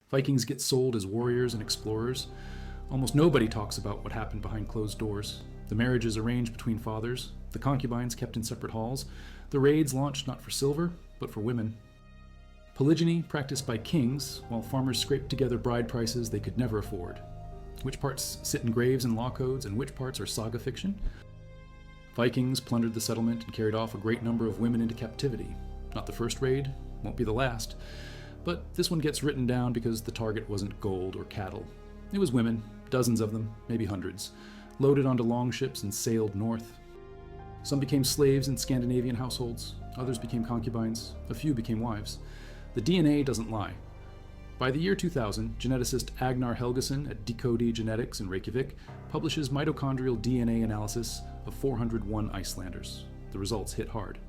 Vikings get sold as warriors and explorers. Almost nobody talks about what happened behind closed doors. The marriages arranged between fathers, the concubines kept in separate halls, the raids launched not for silver, but for women. Polygyny practiced by kings, while farmers scraped together bride prices they could never afford. Which parts sit in graves and law codes, and which parts are saga fiction? Vikings plundered the settlement and carried off a great number of women into captivity. Not the first raid, won't be the last. But this one gets written down because the target wasn't gold or cattle. It was women, dozens of them, maybe hundreds, loaded onto long ships and sailed north. Some became slaves in Scandinavian households, others became concubines, a few became wives. The DNA doesn't lie. By the year 2000, geneticist Agnar Helgason at Decode Genetics in Reykjavik publishes mitochondrial DNA analysis of 401 Icelanders. The results hit hard.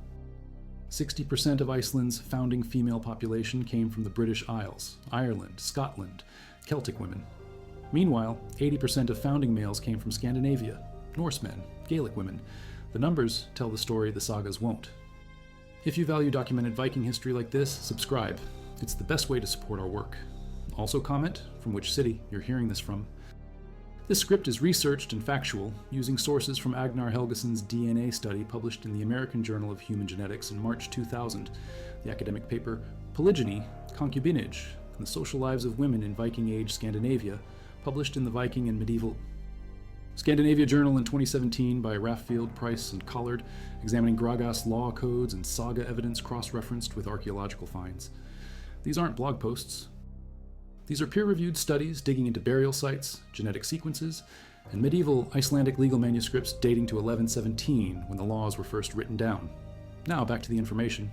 60% of Iceland's founding female population came from the British Isles, Ireland, Scotland, Celtic women. Meanwhile, 80% of founding males came from Scandinavia, Norse men, Gaelic women. The numbers tell the story the sagas won't. If you value documented Viking history like this, subscribe. It's the best way to support our work. Also comment from which city you're hearing this from. This script is researched and factual, using sources from Agnar Helgason's DNA study published in the American Journal of Human Genetics in March 2000, the academic paper Polygyny, Concubinage, and the Social Lives of Women in Viking Age Scandinavia, published in the Viking and Medieval Scandinavia Journal in 2017 by Raffield, Price, and Collard, examining Gragas law codes and saga evidence cross-referenced with archaeological finds. These aren't blog posts. These are peer-reviewed studies digging into burial sites, genetic sequences, and medieval Icelandic legal manuscripts dating to 1117, when the laws were first written down. Now back to the information.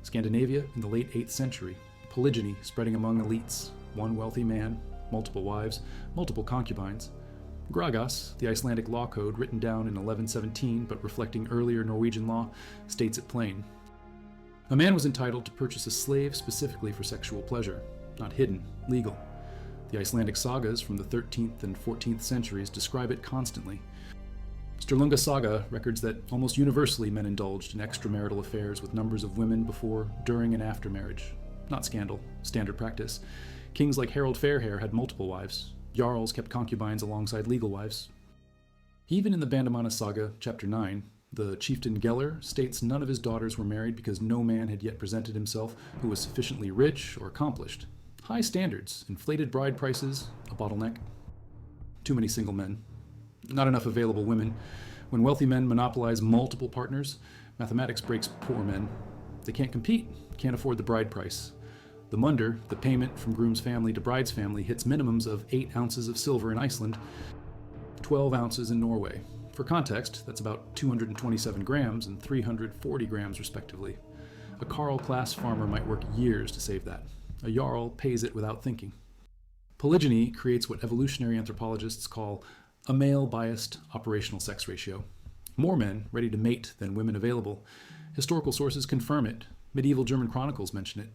Scandinavia in the late 8th century. Polygyny spreading among elites. One wealthy man, multiple wives, multiple concubines. Gragas, the Icelandic law code written down in 1117 but reflecting earlier Norwegian law, states it plain. A man was entitled to purchase a slave specifically for sexual pleasure, not hidden, legal. The Icelandic sagas from the 13th and 14th centuries describe it constantly. Sturlunga Saga records that almost universally men indulged in extramarital affairs with numbers of women before, during, and after marriage. Not scandal, standard practice. Kings like Harald Fairhair had multiple wives. Jarls kept concubines alongside legal wives. Even in the Bandamana Saga, chapter 9, the chieftain Geller states none of his daughters were married because no man had yet presented himself who was sufficiently rich or accomplished. High standards, inflated bride prices, a bottleneck. Too many single men. Not enough available women. When wealthy men monopolize multiple partners, mathematics breaks poor men. They can't compete, can't afford the bride price. The munder, the payment from groom's family to bride's family, hits minimums of 8 ounces of silver in Iceland, 12 ounces in Norway. For context, that's about 227 grams and 340 grams respectively. A Carl-class farmer might work years to save that. A Jarl pays it without thinking. Polygyny creates what evolutionary anthropologists call a male-biased operational sex ratio. More men ready to mate than women available. Historical sources confirm it. Medieval German chronicles mention it.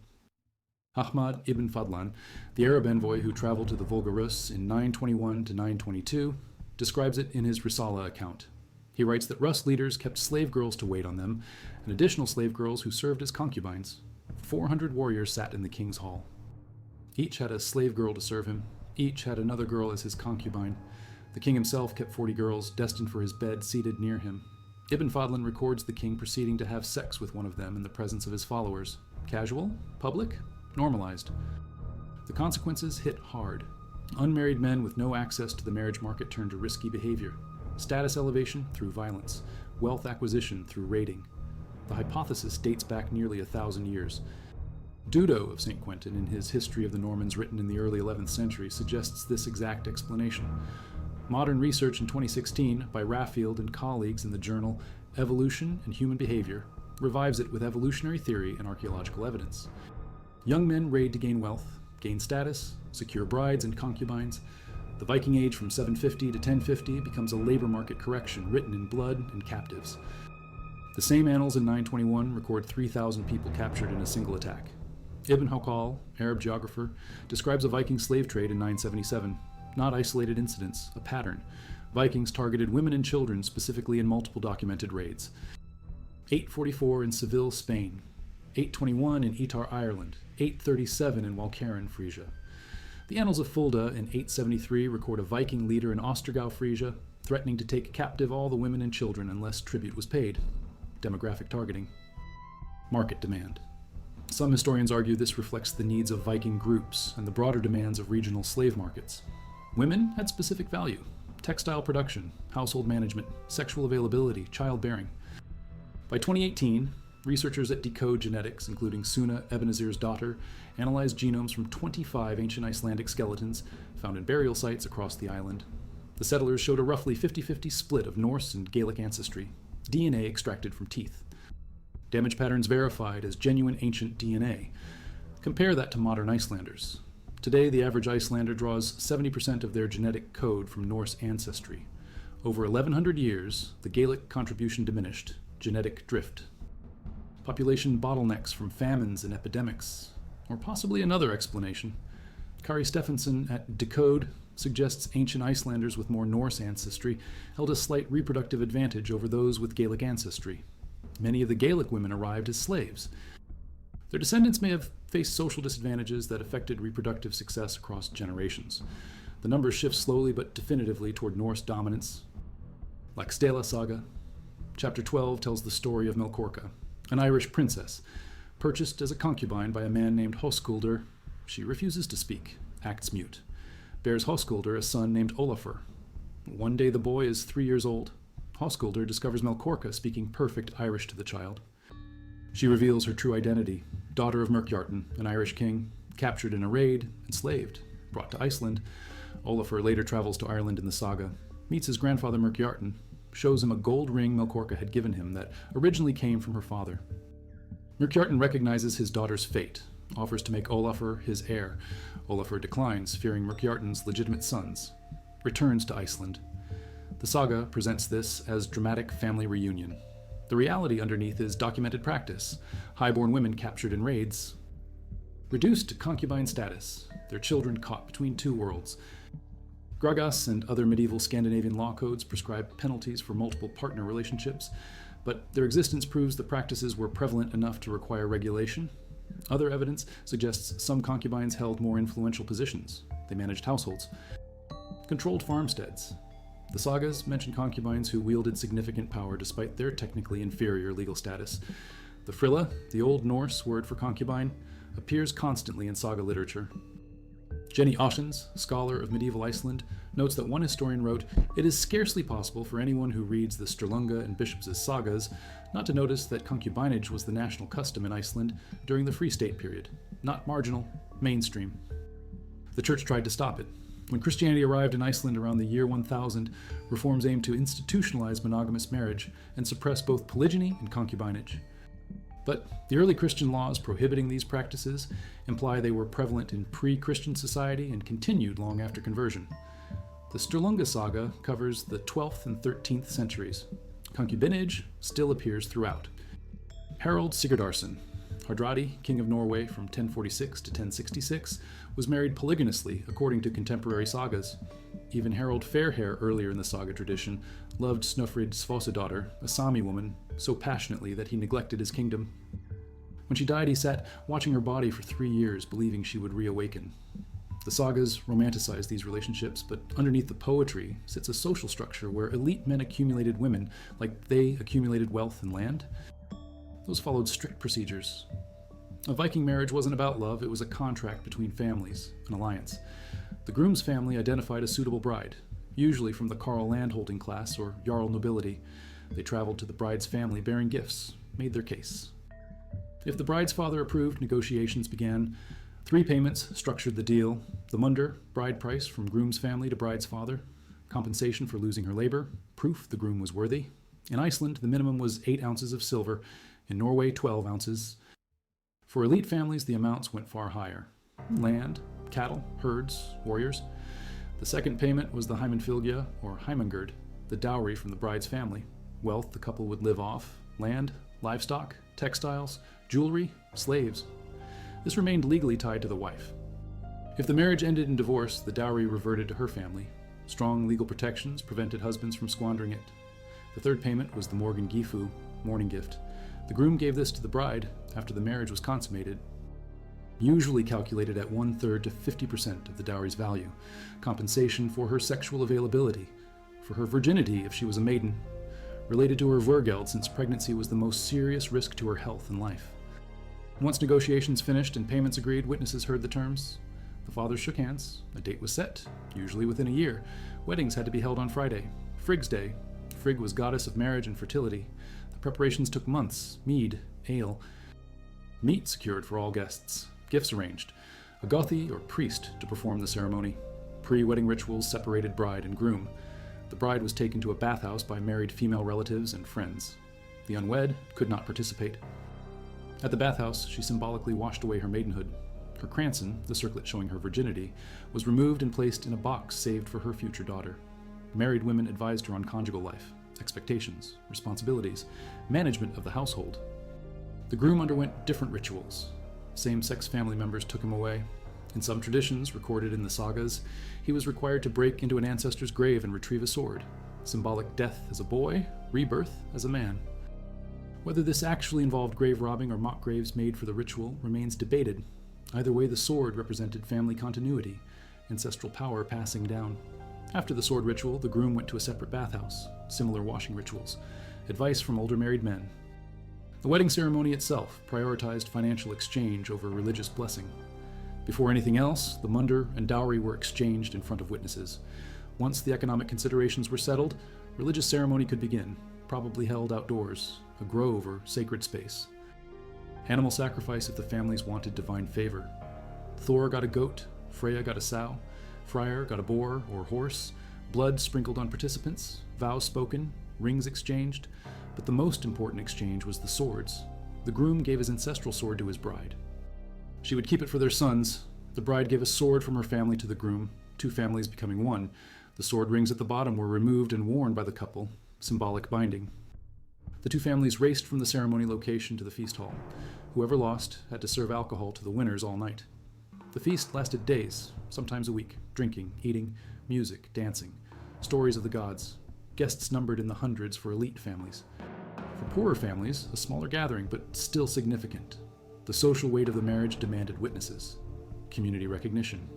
Ahmad ibn Fadlan, the Arab envoy who traveled to the Volga Rus in 921 to 922, describes it in his Risala account. He writes that Rus leaders kept slave girls to wait on them, and additional slave girls who served as concubines. 400 warriors sat in the king's hall. Each had a slave girl to serve him. Each had another girl as his concubine. The king himself kept 40 girls destined for his bed seated near him. Ibn Fadlan records the king proceeding to have sex with one of them in the presence of his followers. Casual? Public? Normalized. The consequences hit hard. Unmarried men with no access to the marriage market turned to risky behavior. Status elevation through violence. Wealth acquisition through raiding. The hypothesis dates back nearly 1,000 years. Dudo of St. Quentin, in his History of the Normans written in the early 11th century, suggests this exact explanation. Modern research in 2016 by Raffield and colleagues in the journal Evolution and Human Behavior revives it with evolutionary theory and archaeological evidence. Young men raid to gain wealth, gain status, secure brides and concubines. The Viking Age from 750 to 1050 becomes a labor market correction written in blood and captives. The same annals in 921 record 3,000 people captured in a single attack. Ibn Hawqal, Arab geographer, describes a Viking slave trade in 977. Not isolated incidents, a pattern. Vikings targeted women and children specifically in multiple documented raids. 844 in Seville, Spain. 821 in Itar, Ireland. 837 in Walcheren, Frisia. The Annals of Fulda in 873 record a Viking leader in Ostergau, Frisia, threatening to take captive all the women and children unless tribute was paid. Demographic targeting. Market demand. Some historians argue this reflects the needs of Viking groups and the broader demands of regional slave markets. Women had specific value: textile production, household management, sexual availability, childbearing. By 2018, researchers at Decode Genetics, including Suna Ebenezer's daughter, analyzed genomes from 25 ancient Icelandic skeletons found in burial sites across the island. The settlers showed a roughly 50-50 split of Norse and Gaelic ancestry, DNA extracted from teeth. Damage patterns verified as genuine ancient DNA. Compare that to modern Icelanders. Today, the average Icelander draws 70% of their genetic code from Norse ancestry. Over 1,100 years, the Gaelic contribution diminished. Genetic drift. Population bottlenecks from famines and epidemics. Or possibly another explanation. Kari Stephenson at Decode suggests ancient Icelanders with more Norse ancestry held a slight reproductive advantage over those with Gaelic ancestry. Many of the Gaelic women arrived as slaves. Their descendants may have faced social disadvantages that affected reproductive success across generations. The numbers shift slowly but definitively toward Norse dominance. Laxdæla Saga. Chapter 12 tells the story of Melkorka, an Irish princess, purchased as a concubine by a man named Höskuldr. She refuses to speak, acts mute, bears Höskuldr a son named Olafur. One day the boy is 3 years old. Höskuldr discovers Melkorka speaking perfect Irish to the child. She reveals her true identity, daughter of Murkjarten, an Irish king, captured in a raid, enslaved, brought to Iceland. Olafur later travels to Ireland in the saga, meets his grandfather Murkjarten, shows him a gold ring Melkorka had given him that originally came from her father. Murkjarten recognizes his daughter's fate, offers to make Olafur his heir. Olafur declines, fearing Murkjarten's legitimate sons, returns to Iceland. The saga presents this as dramatic family reunion. The reality underneath is documented practice: highborn women captured in raids, reduced to concubine status, their children caught between two worlds. Gragas and other medieval Scandinavian law codes prescribe penalties for multiple partner relationships, but their existence proves the practices were prevalent enough to require regulation. Other evidence suggests some concubines held more influential positions. They managed households, controlled farmsteads. The sagas mention concubines who wielded significant power despite their technically inferior legal status. The frilla, the Old Norse word for concubine, appears constantly in saga literature. Jenny Oshens, scholar of medieval Iceland, notes that one historian wrote, "It is scarcely possible for anyone who reads the Sturlunga and Bishops' sagas not to notice that concubinage was the national custom in Iceland during the Free State period, not marginal, mainstream." The church tried to stop it. When Christianity arrived in Iceland around the year 1000, reforms aimed to institutionalize monogamous marriage and suppress both polygyny and concubinage. But the early Christian laws prohibiting these practices imply they were prevalent in pre-Christian society and continued long after conversion. The Sturlunga saga covers the 12th and 13th centuries. Concubinage still appears throughout. Harald Sigurdarson, Hardradi, king of Norway from 1046 to 1066, was married polygamously according to contemporary sagas. Even Harald Fairhair earlier in the saga tradition loved Snufrid Svösedóttir, a Sami woman, so passionately that he neglected his kingdom. When she died, he sat watching her body for 3 years, believing she would reawaken. The sagas romanticize these relationships, but underneath the poetry sits a social structure where elite men accumulated women like they accumulated wealth and land. Those followed strict procedures. A Viking marriage wasn't about love, it was a contract between families, an alliance. The groom's family identified a suitable bride, usually from the Jarl landholding class or Jarl nobility. They traveled to the bride's family bearing gifts, made their case. If the bride's father approved, negotiations began. 3 payments structured the deal: the munder, bride price from groom's family to bride's father, compensation for losing her labor, proof the groom was worthy. In Iceland, the minimum was 8 ounces of silver, in Norway 12 ounces. For elite families, the amounts went far higher. Land, cattle, herds, warriors. The second payment was the Heiminfylgja, or Heimangerd, the dowry from the bride's family. Wealth the couple would live off: land, livestock, textiles, jewelry, slaves. This remained legally tied to the wife. If the marriage ended in divorce, the dowry reverted to her family. Strong legal protections prevented husbands from squandering it. The third payment was the Morgan Gifu, mourning gift. The groom gave this to the bride after the marriage was consummated. usually calculated at 1/3 to 50% of the dowry's value, compensation for her sexual availability, for her virginity if she was a maiden, related to her Vergeld since pregnancy was the most serious risk to her health and life. Once negotiations finished and payments agreed, witnesses heard the terms. The fathers shook hands, a date was set, usually within a year. Weddings had to be held on Friday, Frigg's Day. Frigg was goddess of marriage and fertility. The preparations took months, mead, ale, meat secured for all guests, gifts arranged, a gothy or priest to perform the ceremony. Pre-wedding rituals separated bride and groom. The bride was taken to a bathhouse by married female relatives and friends. The unwed could not participate. At the bathhouse, she symbolically washed away her maidenhood. Her cranson, the circlet showing her virginity, was removed and placed in a box saved for her future daughter. Married women advised her on conjugal life, expectations, responsibilities, management of the household. The groom underwent different rituals. Same-sex family members took him away. In some traditions, recorded in the sagas, he was required to break into an ancestor's grave and retrieve a sword, symbolic death as a boy, rebirth as a man. Whether this actually involved grave robbing or mock graves made for the ritual remains debated. Either way, the sword represented family continuity, ancestral power passing down. After the sword ritual, the groom went to a separate bathhouse, similar washing rituals, advice from older married men. The wedding ceremony itself prioritized financial exchange over religious blessing. Before anything else, the munder and dowry were exchanged in front of witnesses. Once the economic considerations were settled, religious ceremony could begin, probably held outdoors, a grove or sacred space. Animal sacrifice if the families wanted divine favor. Thor got a goat, Freya got a sow, Freyr got a boar or horse, blood sprinkled on participants, vows spoken, rings exchanged, but the most important exchange was the swords. The groom gave his ancestral sword to his bride. She would keep it for their sons. The bride gave a sword from her family to the groom, two families becoming one. The sword rings at the bottom were removed and worn by the couple, symbolic binding. The two families raced from the ceremony location to the feast hall. Whoever lost had to serve alcohol to the winners all night. The feast lasted days, sometimes a week, drinking, eating, music, dancing, stories of the gods, guests numbered in the hundreds for elite families. For poorer families, a smaller gathering, but still significant. The social weight of the marriage demanded witnesses, community recognition.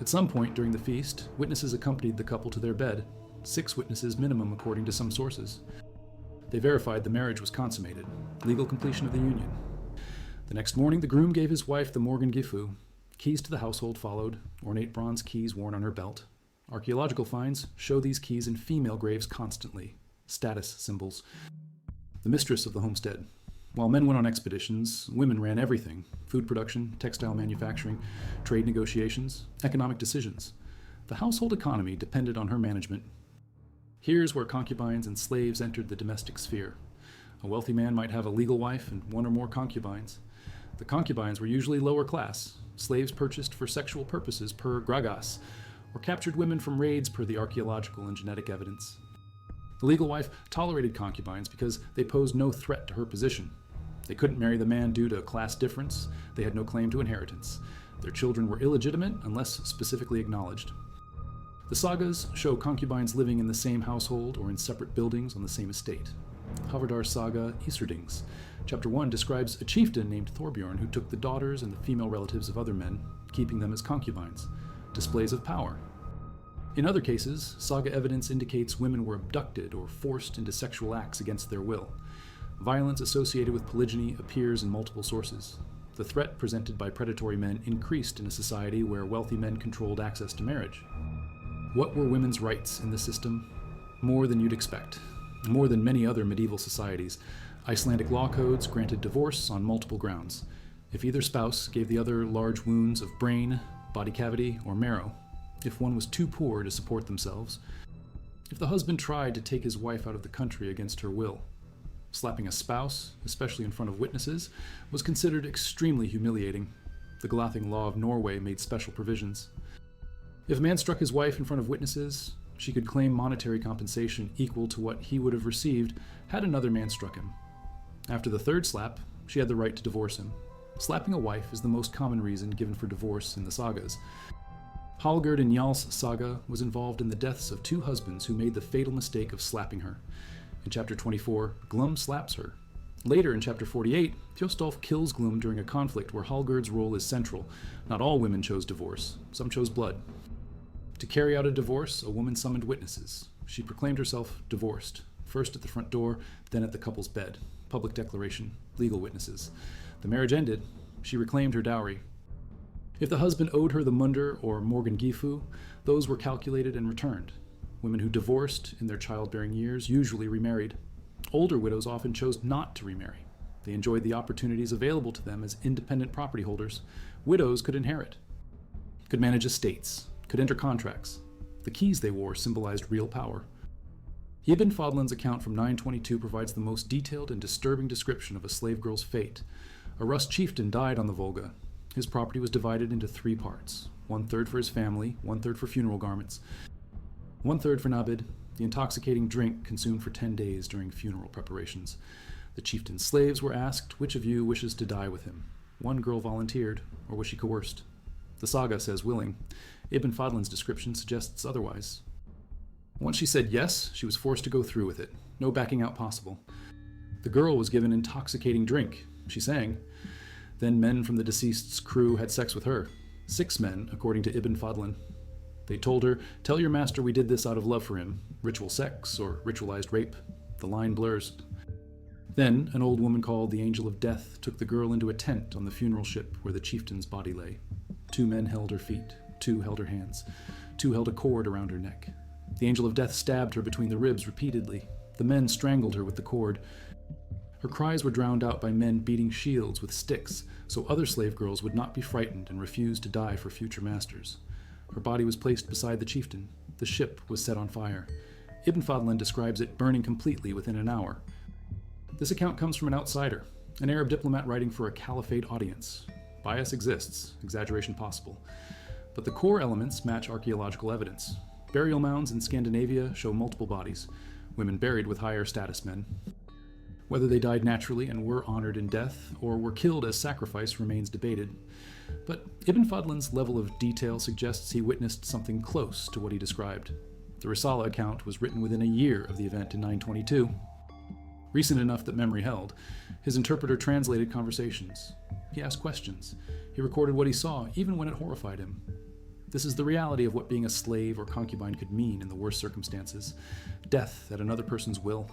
At some point during the feast, witnesses accompanied the couple to their bed, 6 witnesses minimum according to some sources. They verified the marriage was consummated, legal completion of the union. The next morning, the groom gave his wife the Morgengifu. Keys to the household followed, ornate bronze keys worn on her belt. Archaeological finds show these keys in female graves constantly, status symbols. The mistress of the homestead. While men went on expeditions, women ran everything: food production, textile manufacturing, trade negotiations, economic decisions. The household economy depended on her management. Here's where concubines and slaves entered the domestic sphere. A wealthy man might have a legal wife and one or more concubines. The concubines were usually lower class, slaves purchased for sexual purposes per gragas, or captured women from raids per the archaeological and genetic evidence. The legal wife tolerated concubines because they posed no threat to her position. They couldn't marry the man due to class difference. They had no claim to inheritance. Their children were illegitimate unless specifically acknowledged. The sagas show concubines living in the same household or in separate buildings on the same estate. Havardar's saga, Íslendingasögur, Chapter 1 describes a chieftain named Thorbjorn who took the daughters and the female relatives of other men, keeping them as concubines, displays of power. In other cases, saga evidence indicates women were abducted or forced into sexual acts against their will. Violence associated with polygyny appears in multiple sources. The threat presented by predatory men increased in a society where wealthy men controlled access to marriage. What were women's rights in the system? More than you'd expect. More than many other medieval societies, Icelandic law codes granted divorce on multiple grounds. If either spouse gave the other large wounds of brain, body cavity, or marrow, if one was too poor to support themselves, if the husband tried to take his wife out of the country against her will. Slapping a spouse, especially in front of witnesses, was considered extremely humiliating. The Gulathing law of Norway made special provisions. If a man struck his wife in front of witnesses, she could claim monetary compensation equal to what he would have received had another man struck him. After the third slap, she had the right to divorce him. Slapping a wife is the most common reason given for divorce in the sagas. Hallgerd in Njal's saga was involved in the deaths of 2 husbands who made the fatal mistake of slapping her. In chapter 24, Glum slaps her. Later in chapter 48, Thjostolf kills Glum during a conflict where Hallgerd's role is central. Not all women chose divorce, some chose blood. To carry out a divorce, a woman summoned witnesses. She proclaimed herself divorced, first at the front door, then at the couple's bed. Public declaration, legal witnesses. The marriage ended. She reclaimed her dowry. If the husband owed her the munder or morgengifu, those were calculated and returned. Women who divorced in their childbearing years usually remarried. Older widows often chose not to remarry. They enjoyed the opportunities available to them as independent property holders. Widows could inherit, could manage estates, could enter contracts. The keys they wore symbolized real power. Ibn Fadlan's account from 922 provides the most detailed and disturbing description of a slave girl's fate. A Rus chieftain died on the Volga. His property was divided into 3 parts, 1/3 for his family, 1/3 for funeral garments, 1/3 for nabid, the intoxicating drink consumed for 10 days during funeral preparations. The chieftain's slaves were asked, which of you wishes to die with him? One girl volunteered, or was she coerced? The saga says willing. Ibn Fadlan's description suggests otherwise. Once she said yes, she was forced to go through with it. No backing out possible. The girl was given intoxicating drink. She sang. Then men from the deceased's crew had sex with her. 6 men, according to Ibn Fadlan. They told her, "Tell your master we did this out of love for him." Ritual sex or ritualized rape. The line blurs. Then, an old woman called the Angel of Death took the girl into a tent on the funeral ship where the chieftain's body lay. 2 men held her feet. 2 held her hands. 2 held a cord around her neck. The Angel of Death stabbed her between the ribs repeatedly. The men strangled her with the cord. Her cries were drowned out by men beating shields with sticks, so other slave girls would not be frightened and refuse to die for future masters. Her body was placed beside the chieftain. The ship was set on fire. Ibn Fadlan describes it burning completely within an hour. This account comes from an outsider, an Arab diplomat writing for a caliphate audience. Bias exists, exaggeration possible. But the core elements match archaeological evidence. Burial mounds in Scandinavia show multiple bodies, women buried with higher status men. Whether they died naturally and were honored in death, or were killed as sacrifice remains debated. But Ibn Fadlan's level of detail suggests he witnessed something close to what he described. The Risala account was written within a year of the event in 922. Recent enough that memory held, his interpreter translated conversations. He asked questions. He recorded what he saw, even when it horrified him. This is the reality of what being a slave or concubine could mean in the worst circumstances. Death at another person's will.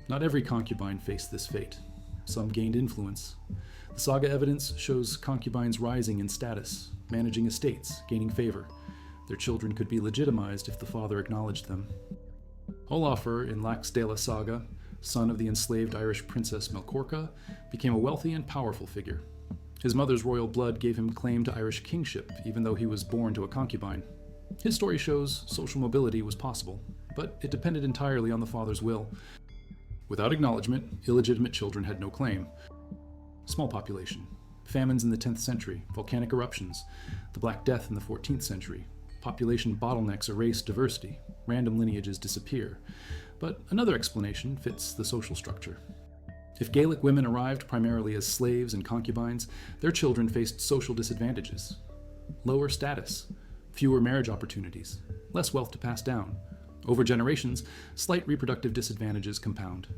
Not every concubine faced this fate. Some gained influence. The saga evidence shows concubines rising in status, managing estates, gaining favor. Their children could be legitimized if the father acknowledged them. Olafur in Laxdæla saga, son of the enslaved Irish princess Melkorka, became a wealthy and powerful figure. His mother's royal blood gave him claim to Irish kingship, even though he was born to a concubine. His story shows social mobility was possible, but it depended entirely on the father's will. Without acknowledgement, illegitimate children had no claim. Small population. Famines in the 10th century, volcanic eruptions, the Black Death in the 14th century. Population bottlenecks erase diversity. Random lineages disappear. But another explanation fits the social structure. If Gaelic women arrived primarily as slaves and concubines, their children faced social disadvantages. Lower status, fewer marriage opportunities, less wealth to pass down. Over generations, slight reproductive disadvantages compound.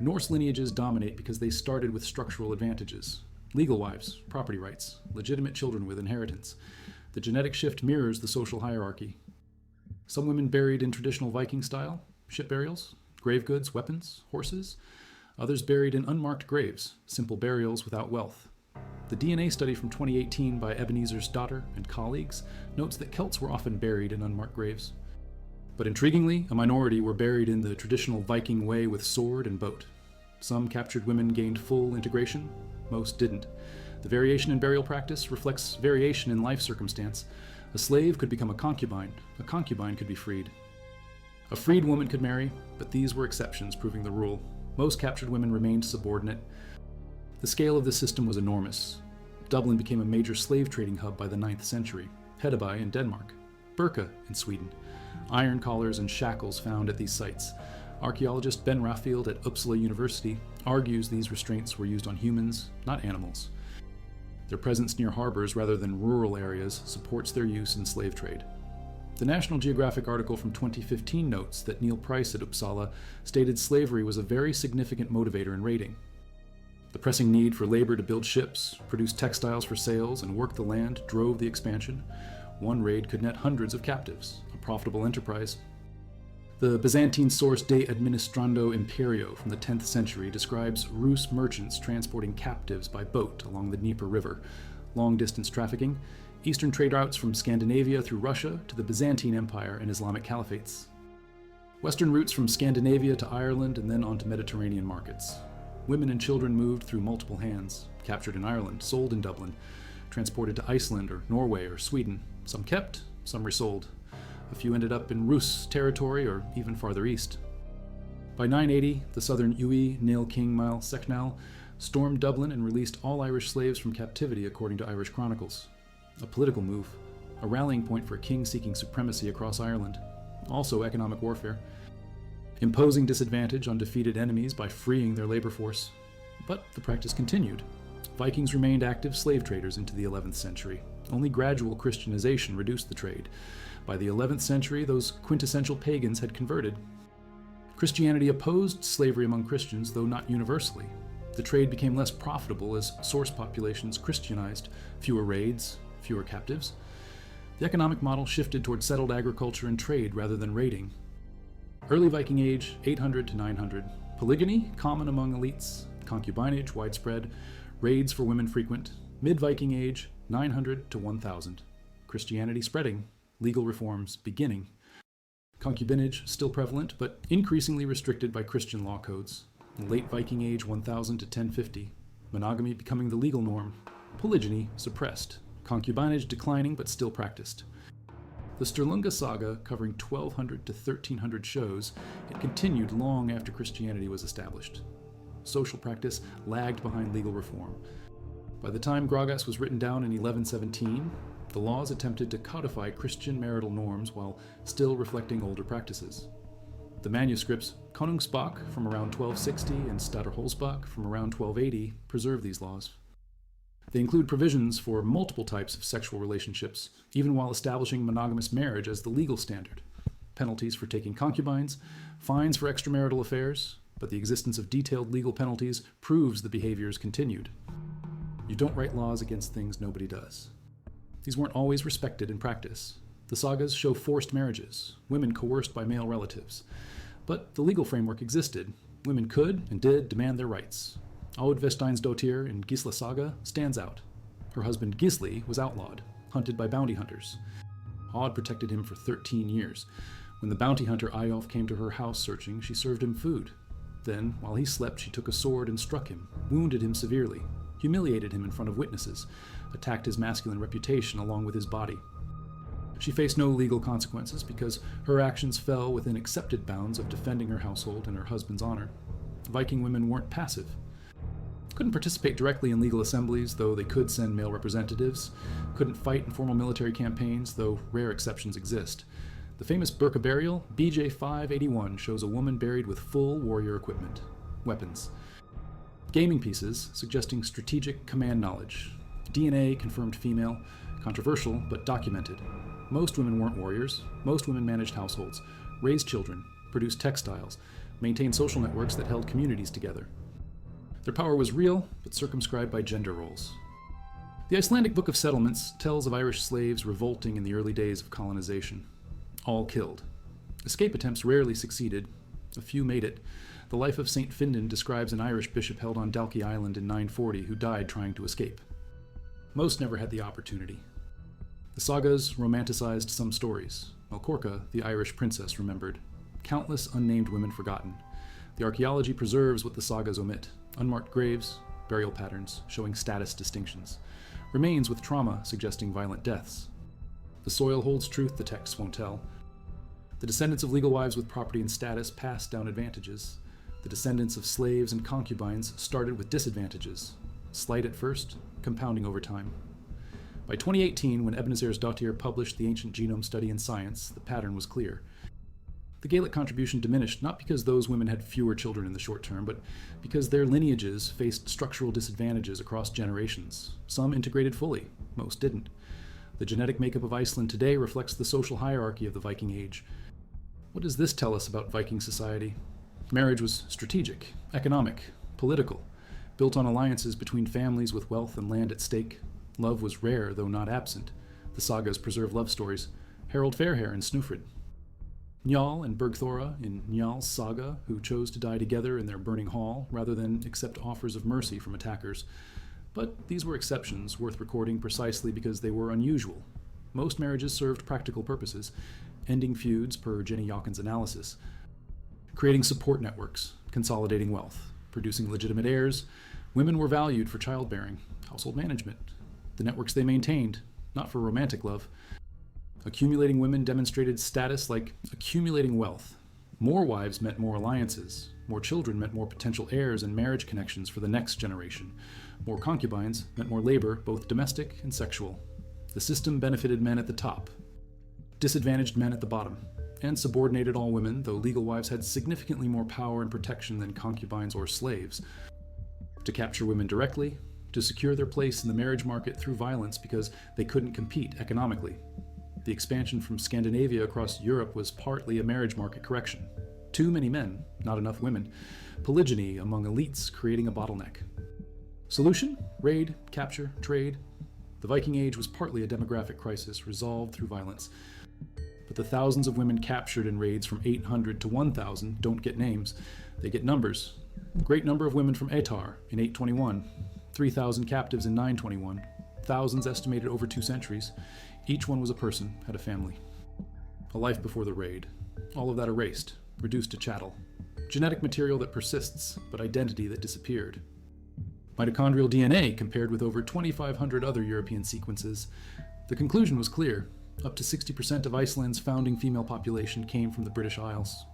Norse lineages dominate because they started with structural advantages. Legal wives, property rights, legitimate children with inheritance. The genetic shift mirrors the social hierarchy. Some women buried in traditional Viking style, ship burials, grave goods, weapons, horses. Others buried in unmarked graves, simple burials without wealth. The DNA study from 2018 by Ebenezer's daughter and colleagues notes that Celts were often buried in unmarked graves. But intriguingly, a minority were buried in the traditional Viking way with sword and boat. Some captured women gained full integration, most didn't. The variation in burial practice reflects variation in life circumstance. A slave could become a concubine could be freed. A freed woman could marry, but these were exceptions proving the rule. Most captured women remained subordinate. The scale of the system was enormous. Dublin became a major slave trading hub by the 9th century, Hedeby in Denmark, Birka in Sweden, iron collars and shackles found at these sites. Archaeologist Ben Raffield at Uppsala University argues these restraints were used on humans, not animals. Their presence near harbors rather than rural areas supports their use in slave trade. The National Geographic article from 2015 notes that Neil Price at Uppsala stated slavery was a very significant motivator in raiding. The pressing need for labor to build ships, produce textiles for sales, and work the land drove the expansion. One raid could net hundreds of captives, a profitable enterprise. The Byzantine source De Administrando Imperio from the 10th century describes Rus merchants transporting captives by boat along the Dnieper River, long-distance trafficking, eastern trade routes from Scandinavia through Russia to the Byzantine Empire and Islamic caliphates. Western routes from Scandinavia to Ireland and then on to Mediterranean markets. Women and children moved through multiple hands, captured in Ireland, sold in Dublin, transported to Iceland or Norway or Sweden, some kept, some resold. A few ended up in Rus territory or even farther east. By 980, the southern Ui Neil King Mael Sechnal stormed Dublin and released all Irish slaves from captivity according to Irish chronicles. A political move, a rallying point for a king seeking supremacy across Ireland, also economic warfare, imposing disadvantage on defeated enemies by freeing their labor force. But the practice continued. Vikings remained active slave traders into the 11th century. Only gradual Christianization reduced the trade. By the 11th century, those quintessential pagans had converted. Christianity opposed slavery among Christians, though not universally. The trade became less profitable as source populations Christianized, fewer raids, fewer captives. The economic model shifted toward settled agriculture and trade rather than raiding. Early Viking Age, 800 to 900. Polygyny, common among elites. Concubinage, widespread. Raids for women frequent. Mid-Viking Age, 900 to 1000. Christianity spreading. Legal reforms beginning. Concubinage, still prevalent, but increasingly restricted by Christian law codes. Late Viking Age, 1000 to 1050. Monogamy becoming the legal norm. Polygyny, suppressed. Concubinage declining but still practiced. The Sturlunga saga, covering 1200 to 1300 shows, it continued long after Christianity was established. Social practice lagged behind legal reform. By the time Gragas was written down in 1117, the laws attempted to codify Christian marital norms while still reflecting older practices. The manuscripts Konungsbok from around 1260 and Staderholsbok from around 1280 preserve these laws. They include provisions for multiple types of sexual relationships, even while establishing monogamous marriage as the legal standard. Penalties for taking concubines, fines for extramarital affairs, but the existence of detailed legal penalties proves the behaviors continued. You don't write laws against things nobody does. These weren't always respected in practice. The sagas show forced marriages, women coerced by male relatives. But the legal framework existed. Women could and did demand their rights. Aud Vesteinsdottir in Gisla Saga stands out. Her husband Gisli was outlawed, hunted by bounty hunters. Aud protected him for 13 years. When the bounty hunter Eyjolf came to her house searching, she served him food. Then, while he slept, she took a sword and struck him, wounded him severely, humiliated him in front of witnesses, attacked his masculine reputation along with his body. She faced no legal consequences because her actions fell within accepted bounds of defending her household and her husband's honor. Viking women weren't passive. Couldn't participate directly in legal assemblies, though they could send male representatives. Couldn't fight in formal military campaigns, though rare exceptions exist. The famous Burka burial, BJ 581, shows a woman buried with full warrior equipment, weapons. Gaming pieces suggesting strategic command knowledge. DNA confirmed female, controversial but documented. Most women weren't warriors. Most women managed households, raised children, produced textiles, maintained social networks that held communities together. Their power was real, but circumscribed by gender roles. The Icelandic Book of Settlements tells of Irish slaves revolting in the early days of colonization. All killed. Escape attempts rarely succeeded. A few made it. The life of St. Findan describes an Irish bishop held on Dalkey Island in 940 who died trying to escape. Most never had the opportunity. The sagas romanticized some stories. Melkorka, the Irish princess, remembered. Countless unnamed women forgotten. The archaeology preserves what the sagas omit. Unmarked graves, burial patterns, showing status distinctions. Remains with trauma suggesting violent deaths. The soil holds truth the texts won't tell. The descendants of legal wives with property and status passed down advantages. The descendants of slaves and concubines started with disadvantages. Slight at first, compounding over time. By 2018, when Ebenezersdottir published the Ancient Genome Study in Science, the pattern was clear. The Gaelic contribution diminished not because those women had fewer children in the short term, but because their lineages faced structural disadvantages across generations. Some integrated fully, most didn't. The genetic makeup of Iceland today reflects the social hierarchy of the Viking Age. What does this tell us about Viking society? Marriage was strategic, economic, political, built on alliances between families with wealth and land at stake. Love was rare, though not absent. The sagas preserve love stories. Harold Fairhair and Snufrid. Njal and Bergthora in Njal's saga, who chose to die together in their burning hall rather than accept offers of mercy from attackers. But these were exceptions worth recording precisely because they were unusual. Most marriages served practical purposes, ending feuds per Jenny Yawkins' analysis, creating support networks, consolidating wealth, producing legitimate heirs. Women were valued for childbearing, household management, the networks they maintained, not for romantic love. Accumulating women demonstrated status like accumulating wealth. More wives meant more alliances. More children meant more potential heirs and marriage connections for the next generation. More concubines meant more labor, both domestic and sexual. The system benefited men at the top, disadvantaged men at the bottom, and subordinated all women, though legal wives had significantly more power and protection than concubines or slaves. To capture women directly, to secure their place in the marriage market through violence because they couldn't compete economically. The expansion from Scandinavia across Europe was partly a marriage market correction. Too many men, not enough women. Polygyny among elites creating a bottleneck. Solution? Raid, capture, trade. The Viking Age was partly a demographic crisis resolved through violence. But the thousands of women captured in raids from 800 to 1,000 don't get names, they get numbers. A great number of women from Etar in 821, 3,000 captives in 921, thousands estimated over 2 centuries. Each one was a person, had a family. A life before the raid. All of that erased, reduced to chattel. Genetic material that persists, but identity that disappeared. Mitochondrial DNA compared with over 2,500 other European sequences. The conclusion was clear. Up to 60% of Iceland's founding female population came from the British Isles.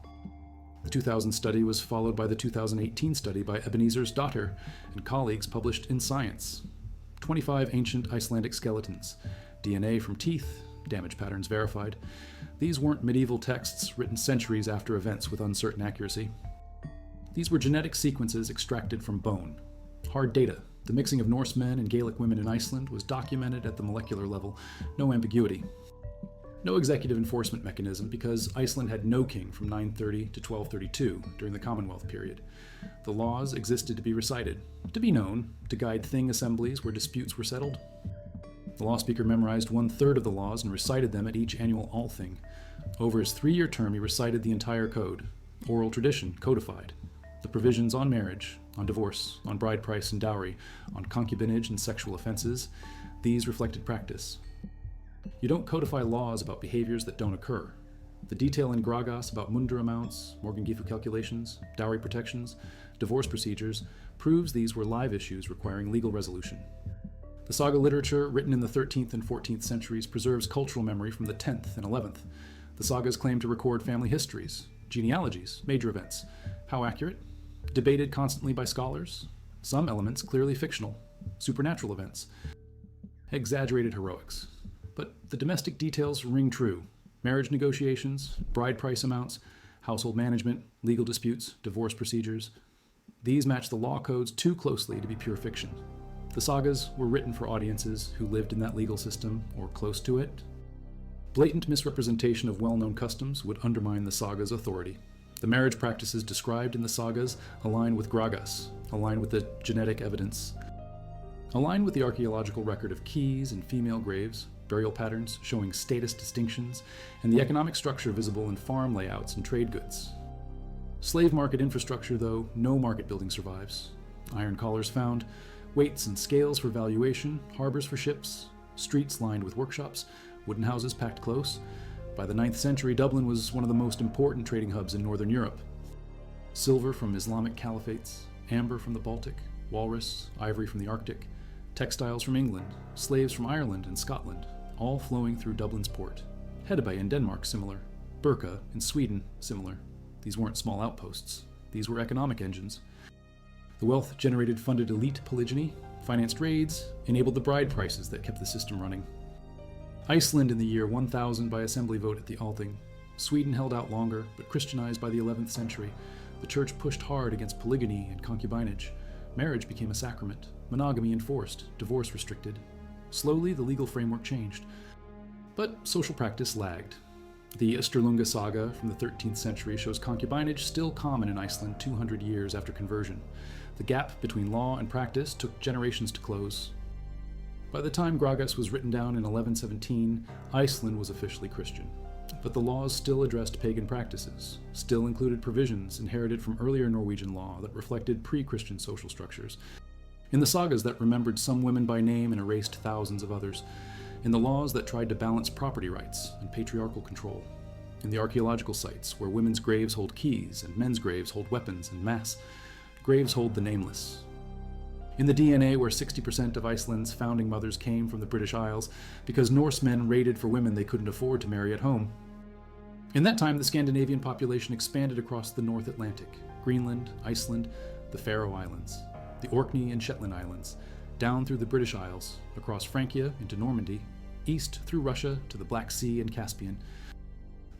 The 2000 study was followed by the 2018 study by Ebenezer's daughter and colleagues published in Science. 25 ancient Icelandic skeletons, DNA from teeth, damage patterns verified. These weren't medieval texts written centuries after events with uncertain accuracy. These were genetic sequences extracted from bone. Hard data. The mixing of Norse men and Gaelic women in Iceland was documented at the molecular level. No ambiguity. No executive enforcement mechanism because Iceland had no king from 930 to 1232 during the Commonwealth period. The laws existed to be recited, to be known, to guide thing assemblies where disputes were settled. The law speaker memorized 1/3 of the laws and recited them at each annual Althing. Over his 3-year term, he recited the entire code. Oral tradition, codified. The provisions on marriage, on divorce, on bride price and dowry, on concubinage and sexual offenses, these reflected practice. You don't codify laws about behaviors that don't occur. The detail in Gragas about mundur amounts, Morgan-Gifu calculations, dowry protections, divorce procedures, proves these were live issues requiring legal resolution. The saga literature, written in the 13th and 14th centuries, preserves cultural memory from the 10th and 11th. The sagas claim to record family histories, genealogies, major events. How accurate? Debated constantly by scholars. Some elements clearly fictional, supernatural events. Exaggerated heroics. But the domestic details ring true. Marriage negotiations, bride price amounts, household management, legal disputes, divorce procedures. These match the law codes too closely to be pure fiction. The sagas were written for audiences who lived in that legal system or close to it. Blatant misrepresentation of well-known customs would undermine the saga's authority. The marriage practices described in the sagas align with Gragas, align with the genetic evidence, align with the archaeological record of keys and female graves, burial patterns showing status distinctions, and the economic structure visible in farm layouts and trade goods. Slave market infrastructure, though, no market building survives. Iron collars found, weights and scales for valuation, harbors for ships, streets lined with workshops, wooden houses packed close. By the 9th century, Dublin was one of the most important trading hubs in northern Europe. Silver from Islamic caliphates, amber from the Baltic, walrus, ivory from the Arctic, textiles from England, slaves from Ireland and Scotland, all flowing through Dublin's port. Hedeby in Denmark, similar. Birka in Sweden, similar. These weren't small outposts. These were economic engines. The wealth generated funded elite polygyny, financed raids, enabled the bride prices that kept the system running. Iceland in the year 1000 by assembly vote at the Althing. Sweden held out longer, but Christianized by the 11th century. The church pushed hard against polygyny and concubinage. Marriage became a sacrament, monogamy enforced, divorce restricted. Slowly, the legal framework changed. But social practice lagged. The Íslendingasögur from the 13th century shows concubinage still common in Iceland 200 years after conversion. The gap between law and practice took generations to close. By the time Gragas was written down in 1117, Iceland was officially Christian. But the laws still addressed pagan practices, still included provisions inherited from earlier Norwegian law that reflected pre-Christian social structures. In the sagas that remembered some women by name and erased thousands of others. In the laws that tried to balance property rights and patriarchal control. In the archaeological sites where women's graves hold keys and men's graves hold weapons and mass graves hold the nameless. In the DNA where 60% of Iceland's founding mothers came from the British Isles because Norse men raided for women they couldn't afford to marry at home. In that time, the Scandinavian population expanded across the North Atlantic, Greenland, Iceland, the Faroe Islands, the Orkney and Shetland Islands, down through the British Isles, across Francia into Normandy, east through Russia to the Black Sea and Caspian.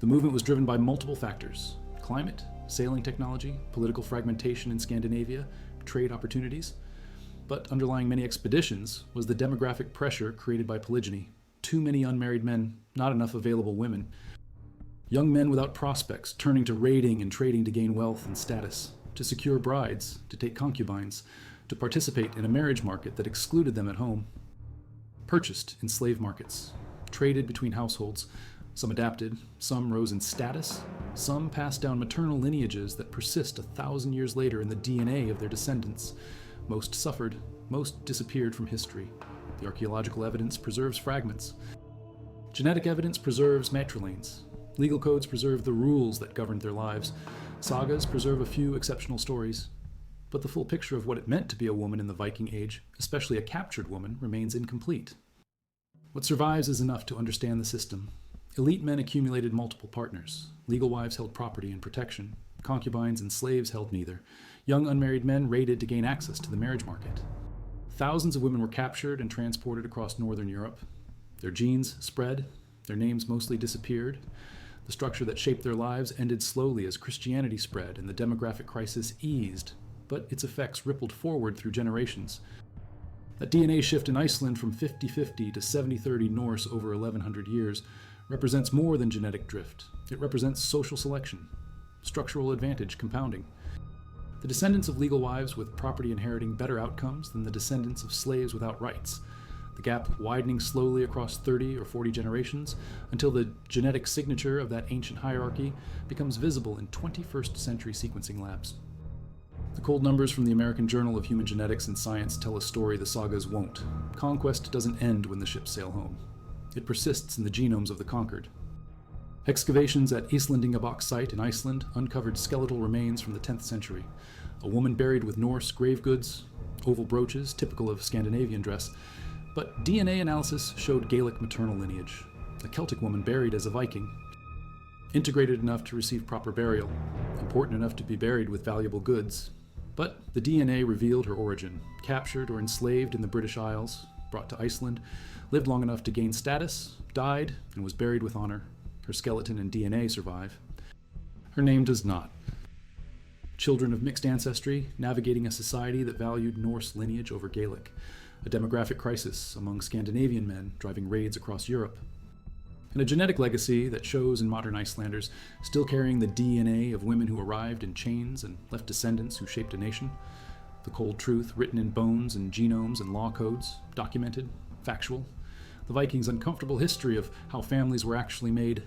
The movement was driven by multiple factors: climate, sailing technology, political fragmentation in Scandinavia, trade opportunities. But underlying many expeditions was the demographic pressure created by polygyny. Too many unmarried men, not enough available women. Young men without prospects turning to raiding and trading to gain wealth and status, to secure brides, to take concubines, to participate in a marriage market that excluded them at home. Purchased in slave markets, traded between households. Some adapted, some rose in status, some passed down maternal lineages that persist 1,000 years later in the DNA of their descendants. Most suffered, most disappeared from history. The archaeological evidence preserves fragments. Genetic evidence preserves matrilineals. Legal codes preserve the rules that governed their lives. Sagas preserve a few exceptional stories. But the full picture of what it meant to be a woman in the Viking Age, especially a captured woman, remains incomplete. What survives is enough to understand the system. Elite men accumulated multiple partners. Legal wives held property and protection. Concubines and slaves held neither. Young unmarried men raided to gain access to the marriage market. Thousands of women were captured and transported across northern Europe. Their genes spread. Their names mostly disappeared. The structure that shaped their lives ended slowly as Christianity spread and the demographic crisis eased, but its effects rippled forward through generations. That DNA shift in Iceland from 50-50 to 70-30 Norse over 1,100 years represents more than genetic drift. It represents social selection, structural advantage compounding. The descendants of legal wives with property inheriting better outcomes than the descendants of slaves without rights, the gap widening slowly across 30 or 40 generations until the genetic signature of that ancient hierarchy becomes visible in 21st century sequencing labs. The cold numbers from the American Journal of Human Genetics and Science tell a story the sagas won't. Conquest doesn't end when the ships sail home. It persists in the genomes of the conquered. Excavations at Íslendingasögur site in Iceland uncovered skeletal remains from the 10th century. A woman buried with Norse grave goods, oval brooches typical of Scandinavian dress, but DNA analysis showed Gaelic maternal lineage. A Celtic woman buried as a Viking. Integrated enough to receive proper burial, important enough to be buried with valuable goods. But the DNA revealed her origin, captured or enslaved in the British Isles, brought to Iceland, lived long enough to gain status, died, and was buried with honor. Her skeleton and DNA survive. Her name does not. Children of mixed ancestry, navigating a society that valued Norse lineage over Gaelic. A demographic crisis among Scandinavian men driving raids across Europe. And a genetic legacy that shows in modern Icelanders still carrying the DNA of women who arrived in chains and left descendants who shaped a nation. The cold truth written in bones and genomes and law codes, documented, factual. The Vikings' uncomfortable history of how families were actually made,